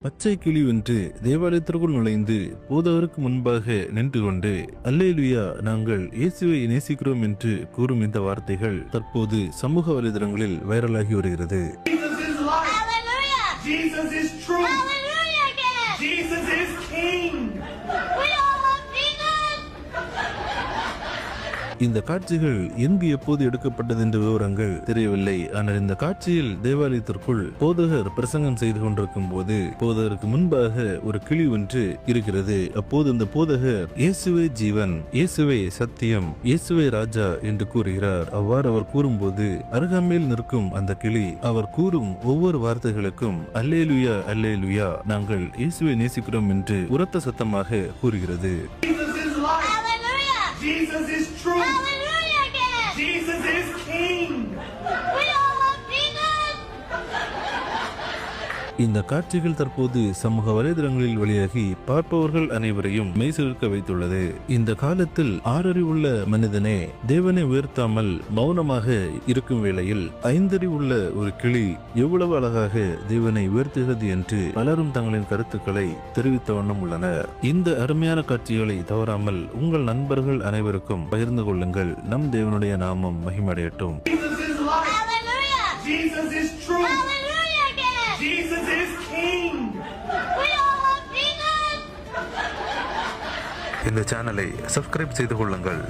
பச்சை கிளி ஒன்று தேவாலயத்திற்குள் நுழைந்து போதகருக்கு முன்பாக நின்று கொண்டு அல்லேலுயா நாங்கள் இயேசுவை நேசிக்கிறோம் என்று கூறும் இந்த வார்த்தைகள் தற்போது சமூக வலைதளங்களில் வைரலாகி வருகிறது. இந்த காட்சிகள் எங்கு எப்போது எடுக்கப்பட்டது என்ற விவரங்கள் தெரியவில்லை. ஆனால் இந்த காட்சியில் தேவாலயத்திற்குள் போதகர் பிரசங்கம் செய்து கொண்டிருக்கும் போது போதகருக்கு முன்பாக ஒரு கிளி ஒன்று இருக்கிறது. அப்போது இந்த போதகர் இயேசுவே ஜீவன், இயேசுவே சத்தியம், இயேசுவே ராஜா என்று கூறுகிறார். அவ்வாறு அவர் கூறும்போது அருகாமையில் நிற்கும் அந்த கிளி அவர் கூறும் ஒவ்வொரு வார்த்தைகளுக்கும் அல்லேலுயா அல்லேலுயா நாங்கள் இயேசுவை நேசிக்கிறோம் என்று உரத்த சத்தமாக கூறுகிறது. Jesus is true. Hallelujah again. Jesus is King. We all love Jesus. இந்த காட்சிகள் தற்போது சமூக வலைதளங்களில் வெளியாகி பார்ப்பவர்கள் அனைவரையும் மெய்சிலிர்க்க வைத்துள்ளது. இந்த காலத்தில் ஆறறிவுள்ள மனிதனே தேவனை உயர்த்தாமல் மௌனமாக இருக்கும் வேளையில் ஐந்தறிவுள்ள ஒரு கிளி எவ்வளவு அழகாக தேவனை உயர்த்துகிறது என்று பலரும் தங்களின் கருத்துக்களை தெரிவித்த வண்ணம் உள்ளனர். இந்த அருமையான காட்சிகளை தவறாமல் உங்கள் நண்பர்கள் அனைவருக்கும் பகிர்ந்து கொள்ளுங்கள். நம் தேவனுடைய நாமம் மகிமடையட்டும். Jesus is true. Hallelujah again. Jesus is King. We all love Jesus. இந்த சேனலை சப்ஸ்கிரைப் செய்து கொள்ளுங்கள்.